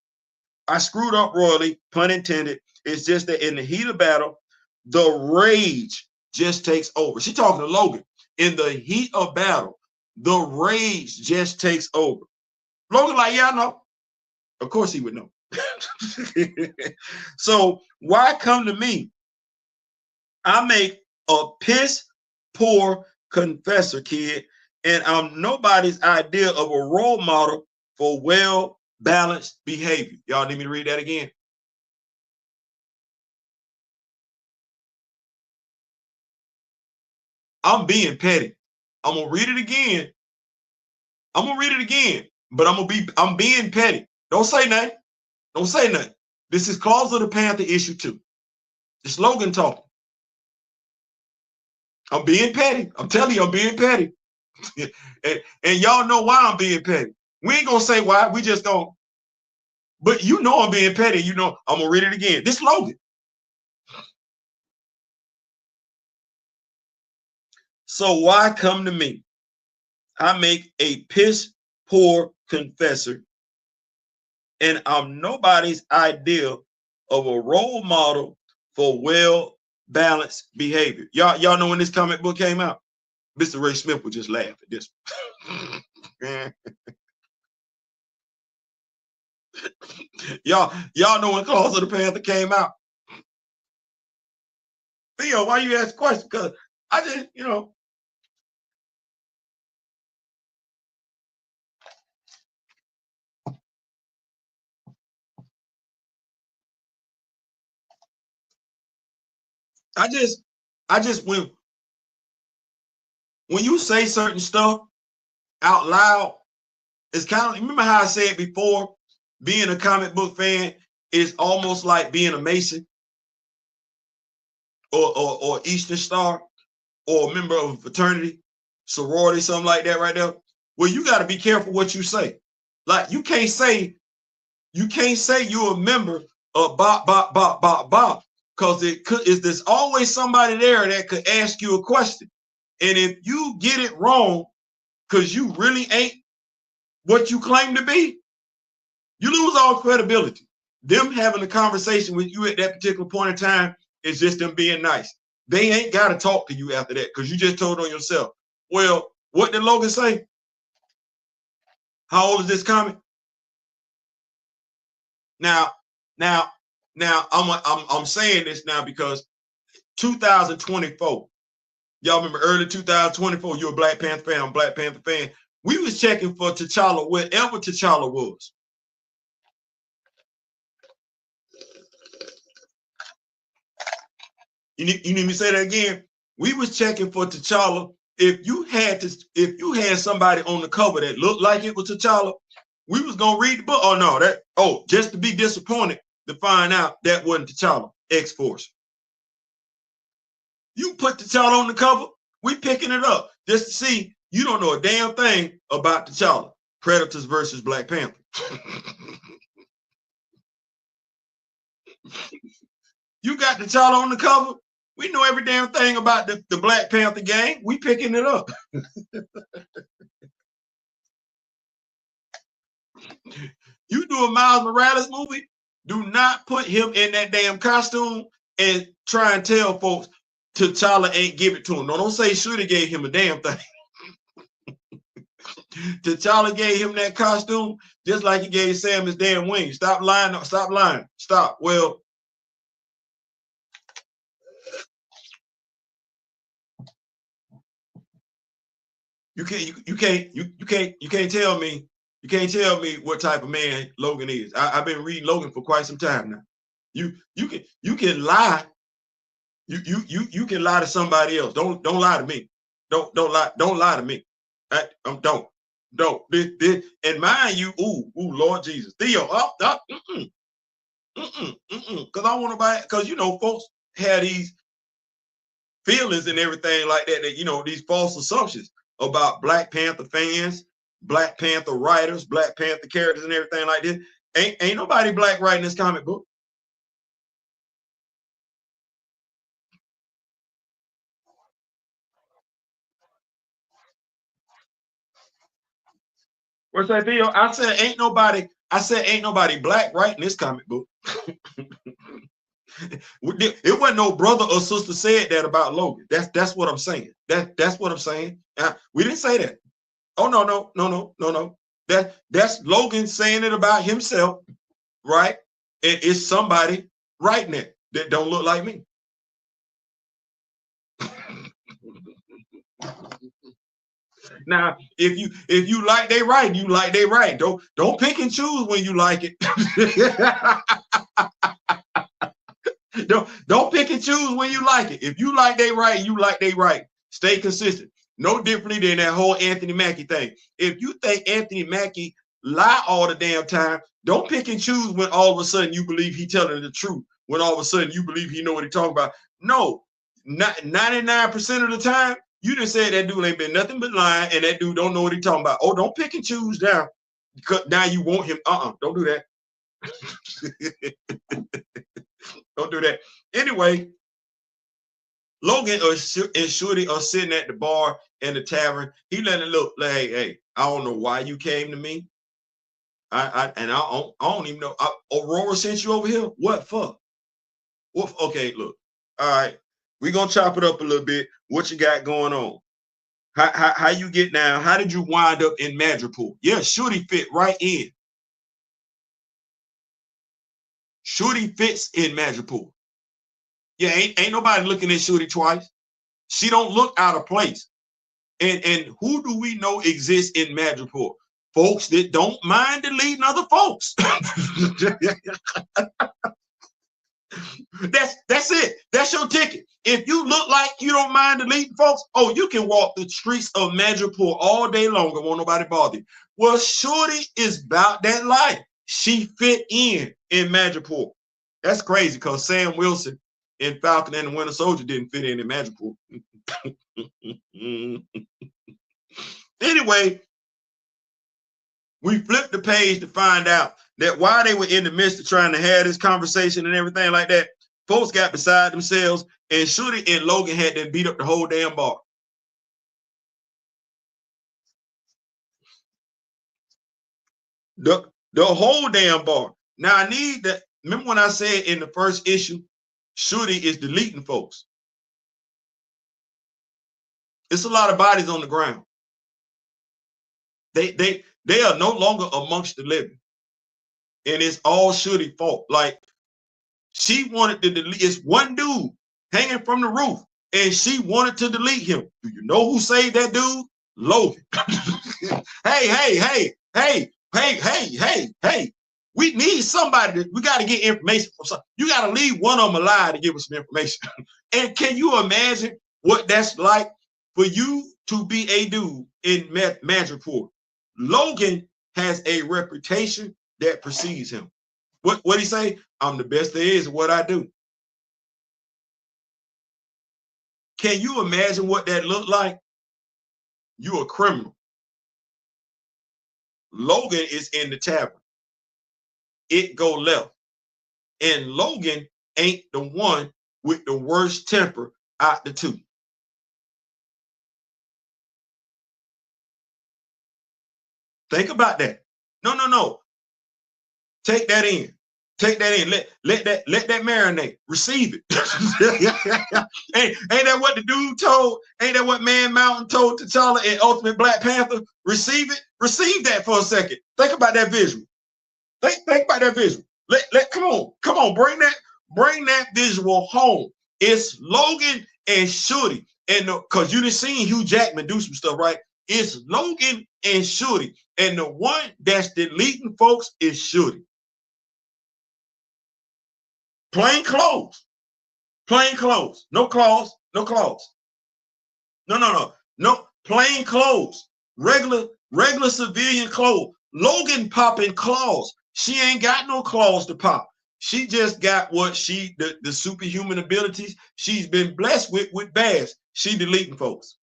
I screwed up royally, pun intended. It's just that in the heat of battle, the rage just takes over. She talking to Logan. In the heat of battle, the rage just takes over. Logan like, yeah, I know. Of course he would know. So why come to me? I make a piss poor confessor, kid, and I'm nobody's idea of a role model for well-balanced behavior. Y'all need me to read that again? I'm being petty. I'm gonna read it again. But I'm being petty. Don't say nothing. Don't say nothing. This is Claws of the Panther issue 2. It's Logan talking. I'm being petty. I'm telling you, I'm being petty. and y'all know why I'm being petty. We ain't gonna say why. We just gonna. But you know I'm being petty. You know I'm gonna read it again. This Logan. So why come to me? I make a piss poor confessor, and I'm nobody's idea of a role model for well-balanced behavior. Y'all know when this comic book came out? Mr. Ray Smith would just laugh at this. y'all know when Claws of the Panther came out. Theo, why you ask questions? Because I just, I just when you say certain stuff out loud, it's kind of, remember how I said before, being a comic book fan is almost like being a Mason or Eastern Star or a member of a fraternity, sorority, something like that right there. Well, you got to be careful what you say. Like you can't say you're a member of Bob, because there's always somebody there that could ask you a question. And if you get it wrong, because you really ain't what you claim to be, you lose all credibility. Them having a conversation with you at that particular point in time is just them being nice. They ain't got to talk to you after that because you just told on yourself. Well, what did Logan say? How old is this comic? Now, I'm saying this now because 2024. Y'all remember early 2024? You're a Black Panther fan. I'm a Black Panther fan. We was checking for T'Challa wherever T'Challa was. You need me to say that again? We was checking for T'Challa. If you had somebody on the cover that looked like it was T'Challa, we was gonna read the book. Oh no, just to be disappointed to find out that wasn't T'Challa, X-Force. You put T'Challa on the cover, we picking it up just to see you don't know a damn thing about T'Challa. Predators versus Black Panther. You got T'Challa on the cover. We know every damn thing about the Black Panther gang. We picking it up. You do a Miles Morales movie, do not put him in that damn costume and try and tell folks T'Challa ain't give it to him. No, don't say Shuri gave him a damn thing. T'Challa gave him that costume just like he gave Sam his damn wings. Stop lying. Stop lying. Stop. Well, you can't tell me. You can't tell me what type of man Logan is. I've been reading Logan for quite some time now. You can lie. You can lie to somebody else. Don't lie to me. Don't lie to me. Don't. And mind you, ooh, Lord Jesus, Theo, because I want to buy it. Because folks had these feelings and everything like that. These false assumptions about Black Panther fans, Black Panther writers, Black Panther characters, and everything like this. Ain't nobody black writing this comic book. What's that, Theo? I said ain't nobody black writing this comic book. It wasn't no brother or sister said that about Logan. That's what I'm saying. That's what I'm saying. We didn't say that. Oh no. That's Logan saying it about himself, right? And it's somebody writing it that don't look like me. Now, if you like they write, you like they write. Don't pick and choose when you like it. Don't pick and choose when you like it. If you like they write, you like they write. Stay consistent. No differently than that whole Anthony Mackie thing. If you think Anthony Mackie lie all the damn time, don't pick and choose when all of a sudden you believe he telling the truth. When all of a sudden you believe he know what he talking about. No, 99% of the time, you just said that dude ain't been nothing but lying, and that dude don't know what he talking about. Oh, don't pick and choose now. Now you want him. Don't do that. Don't do that. Anyway, Logan and Shuri are sitting at the bar in the tavern. He let it look like, hey, I don't know why you came to me. I don't even know. Aurora sent you over here. What for? What? Okay, look. All right, we're gonna chop it up a little bit. What you got going on? How you get down? How did you wind up in Madripoor? Yeah, Shuri fit right in. Shuri fits in Madripoor. Yeah, ain't nobody looking at Shuri twice. She don't look out of place. And who do we know exists in Madripoor? Folks that don't mind deleting other folks. That's it. That's your ticket. If you look like you don't mind deleting folks, oh, you can walk the streets of Madripoor all day long and won't nobody bother you. Well, Shuri is about that life. She fit in Madripoor. That's crazy because Sam Wilson in Falcon and the Winter Soldier didn't fit in Madripoor. Anyway, we flipped the page to find out that while they were in the midst of trying to have this conversation and everything like that, Folks got beside themselves, and Shuri and Logan had them beat up the whole damn bar. The whole damn bar. Now I need that. Remember when I said in the first issue, Shuri is deleting folks. It's a lot of bodies on the ground. They are no longer amongst the living, and it's all Shuri's fault. Like, she wanted to delete. It's one dude hanging from the roof, and she wanted to delete him. Do you know who saved that dude? Logan. Hey. We need somebody. We got to get information from somebody. You got to leave one of them alive to give us some information. And can you imagine what that's like for you to be a dude in Magic Report? Logan has a reputation that precedes him. What he say? I'm the best there is at what I do. Can you imagine what that looked like? You a criminal. Logan is in the tavern. It go left. And Logan ain't the one with the worst temper out the two. Think about that. No. Take that in. Take that in. Let that marinate. Receive it. ain't that what the dude told? Ain't that what Man Mountain told T'Challa in Ultimate Black Panther? Receive it. Receive that for a second. Think about that visual. Think about that visual. Come on. Bring that visual home. It's Logan and Shuri, and because you done seen Hugh Jackman do some stuff, right? It's Logan and Shuri, and the one that's deleting folks is Shuri. Plain clothes. No claws. No plain clothes. Regular civilian clothes. Logan popping claws. She ain't got no claws to pop. She just got what the superhuman abilities she's been blessed with bass. She deleting folks.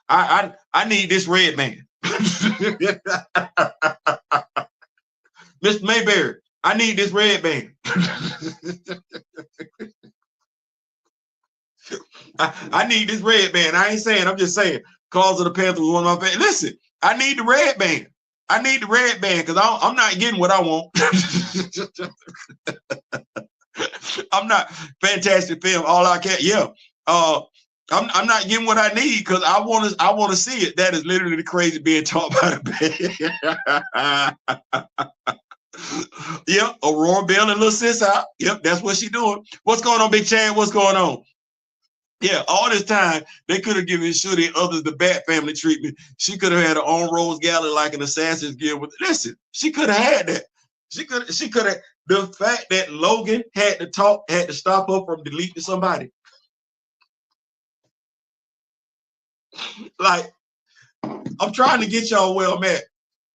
I need this red man. Mr. Mayberry, I need this red man. I need this red band. I ain't saying, I'm just saying, Claws of the Panther was one of my favorites. Listen, I need the red band. I need the red band because I'm not getting what I want. I'm not Fantastic Film. All I can, I'm not getting what I need because I want to see it. That is literally the crazy being taught by the band. Yep, Aurora Bell and Little Sis out. Yep, that's what she doing. What's going on, Big Chad? What's going on? Yeah, all this time they could have given Shuri and others the Bat Family treatment. She could have had her own Rose Galley like an Assassin's Guild. Listen, she could have had that. She could have. The fact that Logan had to stop her from deleting somebody. Like, I'm trying to get y'all where I'm at.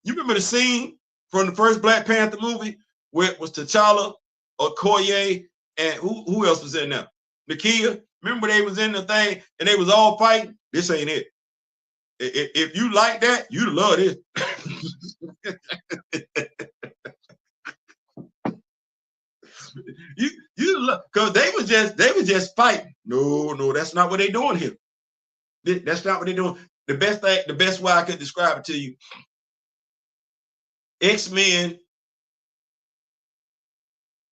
You remember the scene from the first Black Panther movie where it was T'Challa, Okoye, and who else was in there? Nakia. Remember they was in the thing and they was all fighting? This ain't it. If you like that, you love this. you love, because they was just fighting. No, that's not what they doing here. That's not what they doing. The best way I could describe it to you. X-Men,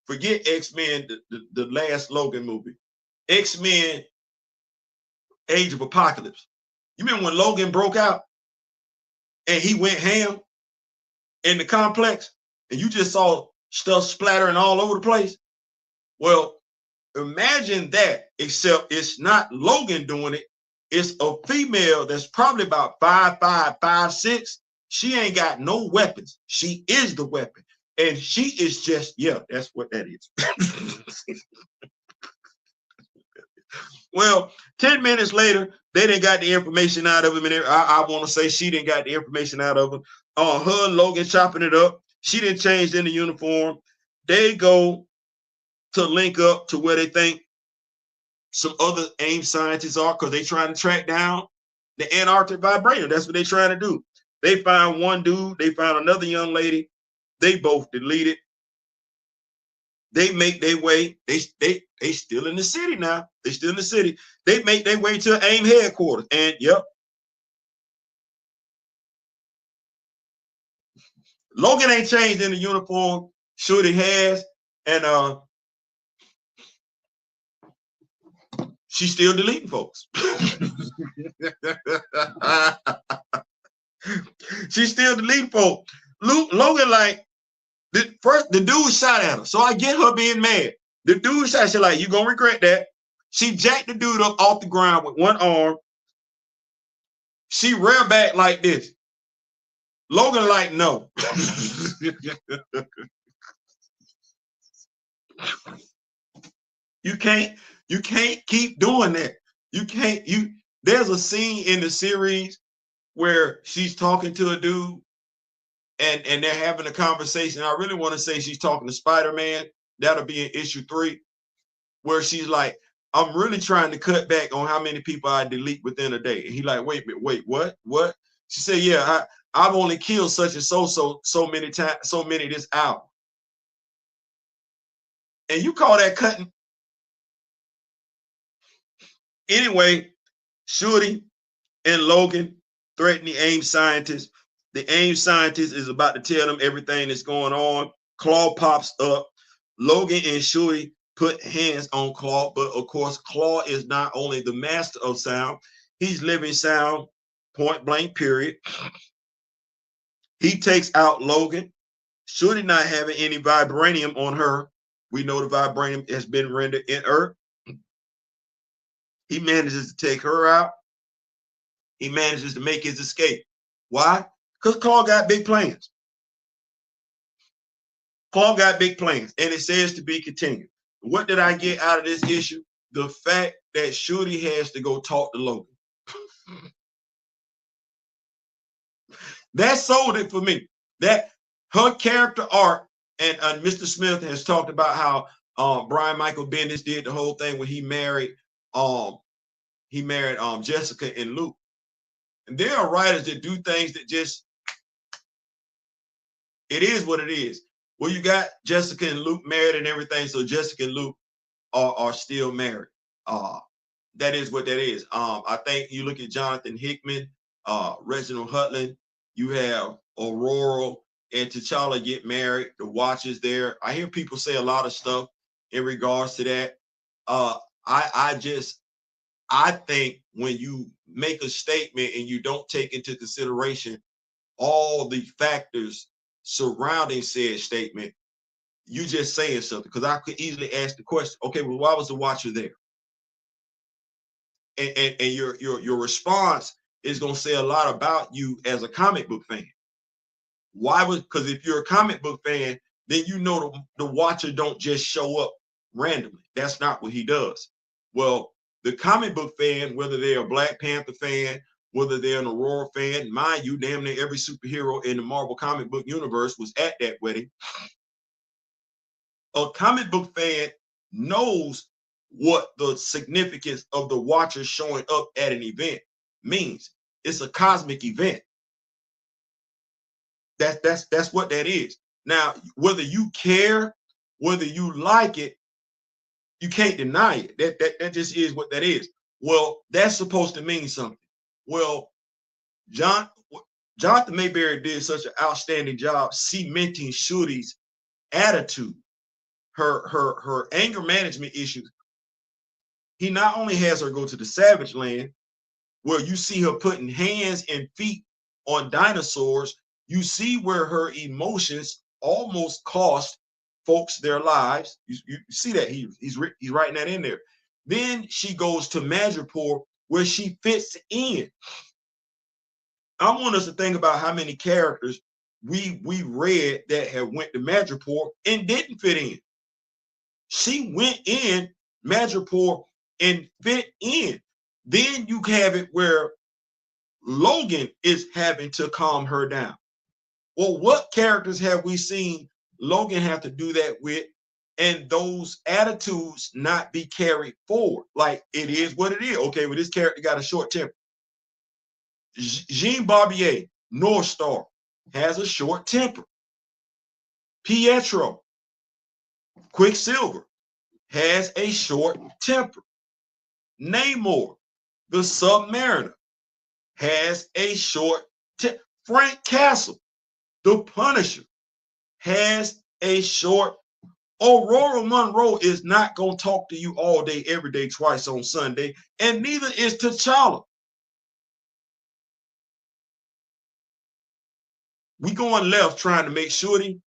forget X-Men, the last Logan movie. X-Men Age of Apocalypse. You remember when Logan broke out and he went ham in the complex and you just saw stuff splattering all over the place? Well, imagine that, except it's not Logan doing it. It's a female that's probably about 5'5", 5'6". She ain't got no weapons. She is the weapon. And she is just, yeah, that's what that is. Well, 10 minutes later, they didn't got the information out of him. And I want to say she didn't got the information out of him. Her and Logan chopping it up. She didn't change in the uniform. They go to link up to where they think some other AIM scientists are, because they trying to track down the Antarctic vibranium. That's what they trying to do. They found one dude. They found another young lady. They both deleted. They make their way. They still in the city now. They still in the city. They make their way to AIM headquarters. And yep, Logan ain't changed in the uniform. Shuri has, and she's still deleting folks. She's still deleting folks. Logan, like, the dude shot at her. So I get her being mad. The dude shot, she's like, you gonna regret that. She jacked the dude up off the ground with one arm. She reared back like this. Logan like, no. You can't keep doing that. There's a scene in the series where she's talking to a dude and they're having a conversation. I really want to say she's talking to Spider-Man. That'll be in issue 3, where she's like, I'm really trying to cut back on how many people I delete within a day. And he like, wait a minute, wait, what? She said, yeah, I've only killed such and so many times, so many this hour. And you call that cutting? Anyway, Shuri and Logan threaten the AIM scientist. The AIM scientist is about to tell them everything that's going on. KLAW pops up. Logan and Shuri put hands on KLAW, but of course, KLAW is not only the master of sound, he's living sound, point blank, period. He takes out Logan. Shuri not having any vibranium on her. We know the vibranium has been rendered inert. He manages to take her out. He manages to make his escape. Why? Because KLAW got big plans. KLAW got big plans, and it says to be continued. What did I get out of this issue? The fact that Shuri has to go talk to Logan. That sold it for me. That her character arc, and Mr. Smith has talked about how Brian Michael Bendis did the whole thing when he married Jessica and Luke. And there are writers that do things that just, it is what it is. Well, you got Jessica and Luke married and everything, so Jessica and Luke are still married. That is what that is. I think you look at Jonathan Hickman, Reginald Hutland, you have Aurora and T'Challa get married. The Watchers there. I hear people say a lot of stuff in regards to that. I think when you make a statement and you don't take into consideration all the factors surrounding said statement, you just saying something. Because I could easily ask the question, okay, well, why was the Watcher there? And your response is going to say a lot about you as a comic book fan. Why was, because if you're a comic book fan, then you know the Watcher don't just show up randomly. That's not what he does. Well, the comic book fan, whether they're a Black Panther fan, whether they're an Aurora fan, mind you, damn near every superhero in the Marvel comic book universe was at that wedding. A comic book fan knows what the significance of the Watcher showing up at an event means. It's a cosmic event. That's what that is. Now, whether you care, whether you like it, you can't deny it. That just is what that is. Well, that's supposed to mean something. Well, Jonathan Mayberry did such an outstanding job cementing Shuri's attitude, her anger management issues. He not only has her go to the Savage Land, where you see her putting hands and feet on dinosaurs. You see where her emotions almost cost folks their lives. You see that he's writing that in there. Then she goes to Madripoor, where she fits in. I want us to think about how many characters we read that have went to Madripoor and didn't fit in. She went in Madripoor and fit in. Then you have it where Logan is having to calm her down. Well, what characters have we seen Logan have to do that with, and those attitudes not be carried forward? Like, it is what it is. Okay, well, this character got a short temper. Jean Barbier, North Star, has a short temper. Pietro, Quicksilver has a short temper. Namor, the Submariner, has a short temper. Frank Castle, the Punisher, has a short. Aurora Monroe is not going to talk to you all day, every day, twice on Sunday, and neither is T'Challa. We going left trying to make Shuri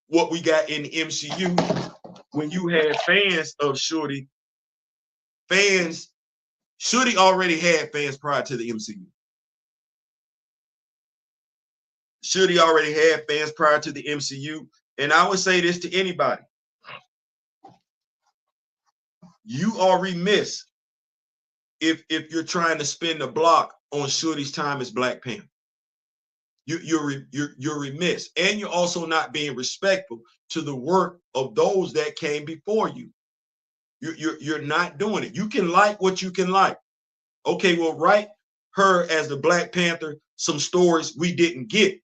what we got in the MCU. When you had fans of Shuri, Shuri already had fans prior to the MCU. Shuri already had fans prior to the MCU. And I would say this to anybody. You are remiss if you're trying to spin the block on Shuri's time as Black Panther. You're remiss, and you're also not being respectful to the work of those that came before you. You're not doing it. You can like what you can like. Okay, well, write her as the Black Panther some stories we didn't get,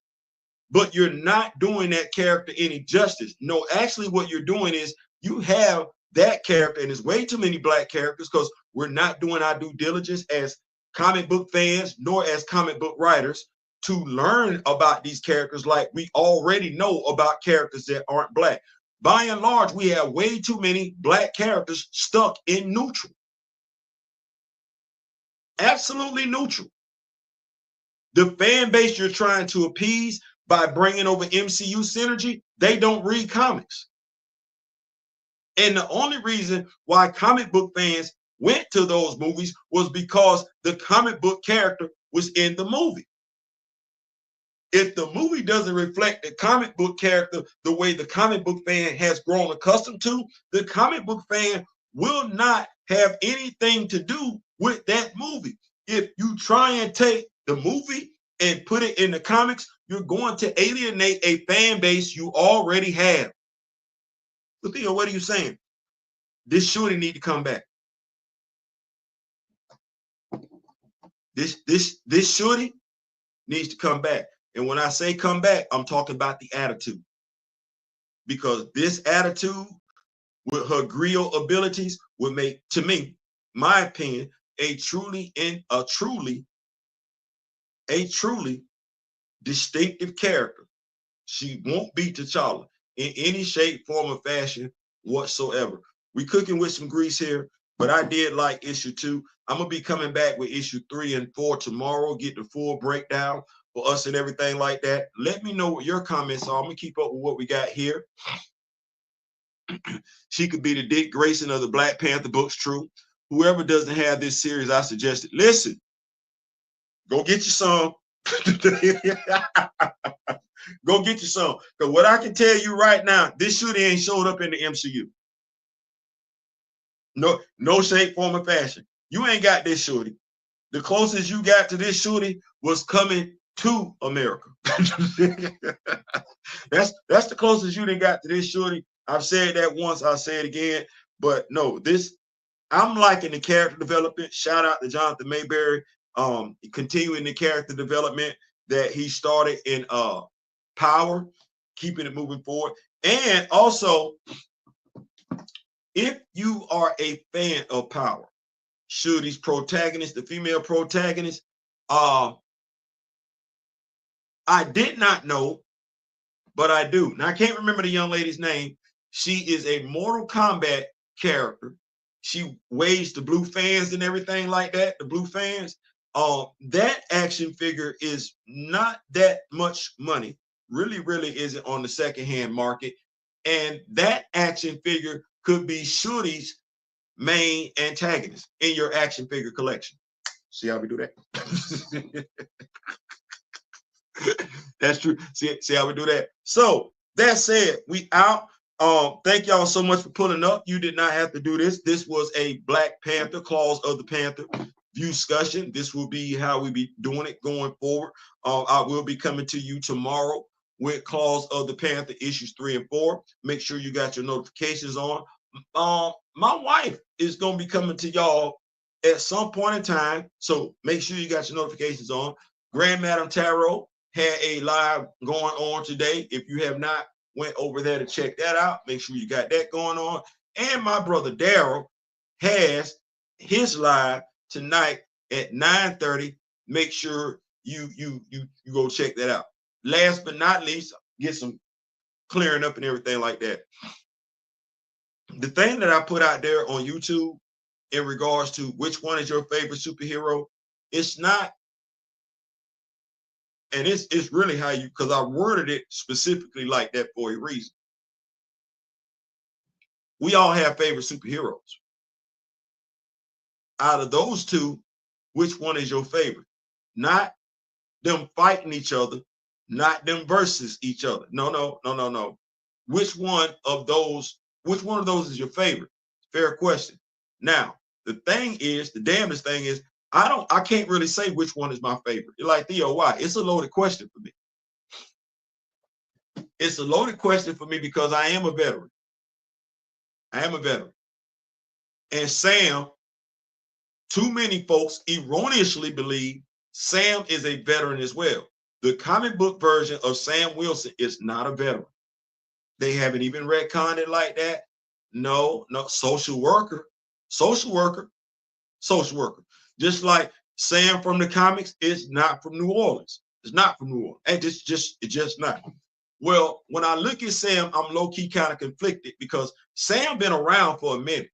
but you're not doing that character any justice. No, actually, what you're doing is you have that character, and there's way too many Black characters because we're not doing our due diligence as comic book fans nor as comic book writers to learn about these characters like we already know about characters that aren't Black. By and large, we have way too many Black characters stuck in neutral. Absolutely neutral. The fan base you're trying to appease by bringing over MCU synergy, they don't read comics. And the only reason why comic book fans went to those movies was because the comic book character was in the movie. If the movie doesn't reflect the comic book character the way the comic book fan has grown accustomed to, the comic book fan will not have anything to do with that movie. If you try and take the movie and put it in the comics, you're going to alienate a fan base you already have. But Theo, what are you saying? This Shuri need to come back. This Shuri needs to come back. And when I say come back, I'm talking about the attitude. Because this attitude with her griot abilities would make, to me, my opinion, a truly distinctive character. She won't be T'Challa in any shape, form, or fashion whatsoever. We cooking with some grease here, but I did like issue 2. I'm gonna be coming back with issue 3 and 4 tomorrow, get the full breakdown for us and everything like that. Let me know what your comments are. I'm gonna keep up with what we got here. She could be the Dick Grayson of the Black Panther books, true. Whoever doesn't have this series, I suggest it. Listen, go get you some. Go get you some. Because what I can tell you right now, this Shuri ain't showed up in the MCU. No shape, form, or fashion. You ain't got this Shuri. The closest you got to this Shuri was coming to America. That's the closest you done got to this Shuri. I've said that once, I'll say it again. But no, I'm liking the character development. Shout out to Jonathan Mayberry, continuing the character development that he started in Power, keeping it moving forward. And also, if you are a fan of Power, Shuri's protagonist, the female protagonist, I did not know, but I do. Now, I can't remember the young lady's name. She is a Mortal Kombat character. She waves the blue fans and everything like that, the blue fans. That action figure is not that much money. Really isn't on the secondhand market. And that action figure could be Shuri's main antagonist in your action figure collection. See how we do that? That's true. See how we do that? So that said, we out. Thank y'all so much for pulling up. You did not have to do this. This was a Black Panther, Claws of the Panther view discussion. This will be how we be doing it going forward. I will be coming to you tomorrow with Claws of the Panther issues 3 and 4. Make sure you got your notifications on. My wife is going to be coming to y'all at some point in time, so make sure you got your notifications on. Grand Madam Tarot had a live going on today. If you have not went over there to check that out. Make sure you got that going on. And my brother Daryl has his live tonight at 9:30. Make sure you go check that out. Last but not least, get some clearing up and everything like that. The thing that I put out there on YouTube in regards to which one is your favorite superhero, it's not, and it's really how you, because I worded it specifically like that for a reason. We all have favorite superheroes. Out of those two, which one is your favorite? Not them fighting each other, not them versus each other. No. Which one of those is your favorite? Fair question. Now, the thing is, the damnedest thing is, I can't really say which one is my favorite. You're like, Theo, why? It's a loaded question for me. It's a loaded question for me because I am a veteran. And Sam, too many folks erroneously believe Sam is a veteran as well. The comic book version of Sam Wilson is not a veteran. They haven't even retconned it like that. No, social worker. Just like Sam from the comics is not from New Orleans. It's not from New Orleans. It's just not. Well, when I look at Sam, I'm low-key kind of conflicted because Sam been around for a minute.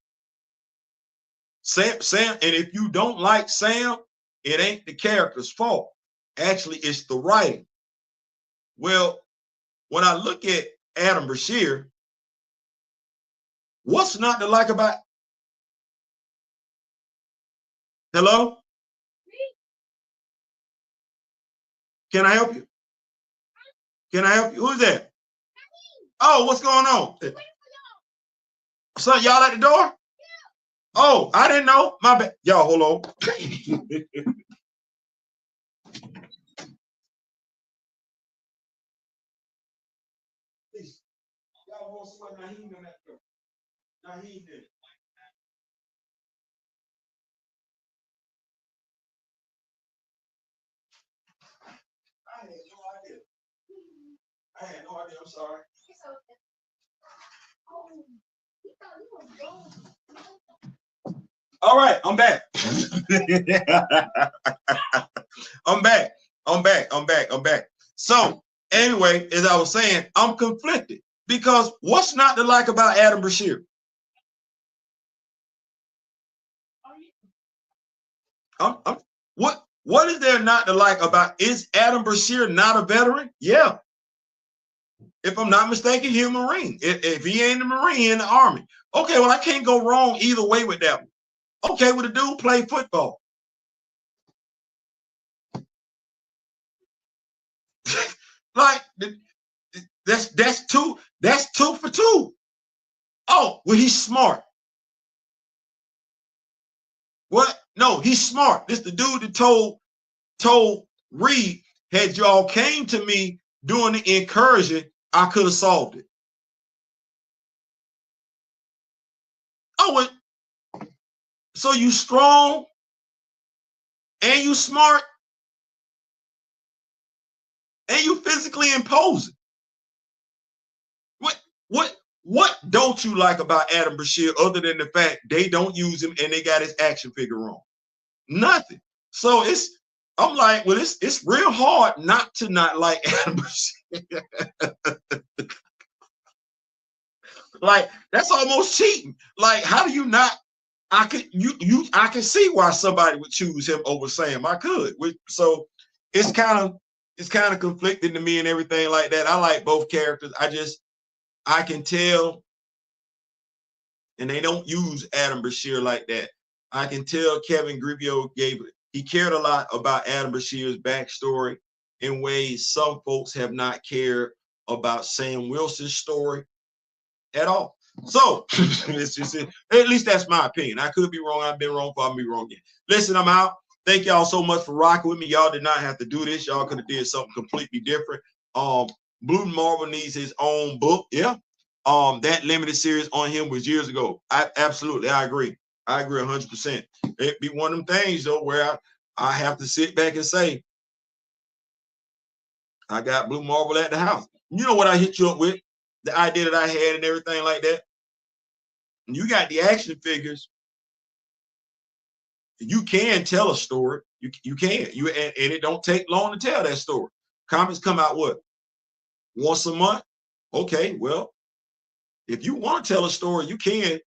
Sam, and if you don't like Sam, it ain't the character's fault. Actually, it's the writing. Well, when I look at Adam Brashear, what's not to like about? Hello? Can I help you? Who's that? Oh, what's going on? So y'all at the door? Oh, I didn't know. My bad. Y'all, hold on. I had no idea. I'm sorry. All right, I'm back. I'm back. So anyway, as I was saying, I'm conflicted because what's not to like about Adam Brashear? What is there not to like about? Is Adam Brashear not a veteran? Yeah. If I'm not mistaken, he's a Marine. If he ain't a Marine, he in the Army. Okay, well, I can't go wrong either way with that one. Okay, well, the dude played football. Like, that's two for two. Oh, well, he's smart. What? No, he's smart. This the dude that told Reed, had y'all came to me doing the incursion, I could have solved it. Oh, so you strong and you smart and you physically imposing. What don't you like about Adam Brashear other than the fact they don't use him and they got his action figure on? Nothing. So I'm like, well, it's real hard not to not like Adam Brashear. Like, that's almost cheating. Like, how do you not? I can see why somebody would choose him over Sam. I could. So it's kind of conflicting to me and everything like that. I like both characters. I can tell, and they don't use Adam Brashear like that. I can tell Kevin Grevioux he cared a lot about Adam Brashear's backstory in ways some folks have not cared about Sam Wilson's story at all. So it's just, at least that's my opinion. I could be wrong. I've been wrong. I'll be wrong again. Listen, I'm out. Thank y'all so much for rocking with me. Y'all did not have to do this. Y'all could have did something completely different. Blue Marvel needs his own book. Yeah. That limited series on him was years ago. I agree. I agree 100%. It'd be one of them things though where I have to sit back and say, I got Blue Marvel at the house. You know what I hit you up with? the idea that I had and everything like that. And you got the action figures. You can tell a story. You can. And it don't take long to tell that story. Comics come out what? Once a month? Okay, well, if you want to tell a story, you can.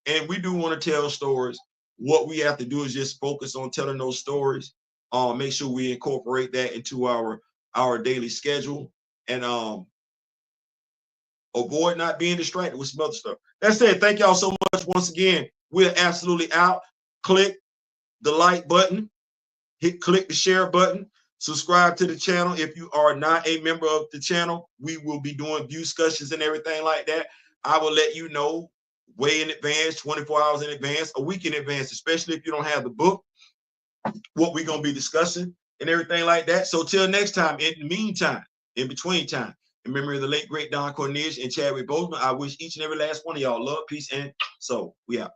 And we do want to tell stories. What we have to do is just focus on telling those stories. Make sure we incorporate that into our daily schedule, and avoid not being distracted with some other stuff. That's it. Thank y'all so much once again. We're absolutely out. Click the like button, click the share button, subscribe to the channel. If you are not a member of the channel, we will be doing view discussions and everything like that. I will let you know way in advance, 24 hours in advance, a week in advance, especially if you don't have the book, what we're going to be discussing and everything like that. So till next time, in the meantime, in between time, in memory of the late, great Don Cornelius and Chadwick Boseman, I wish each and every last one of y'all love, peace, and soul. We out.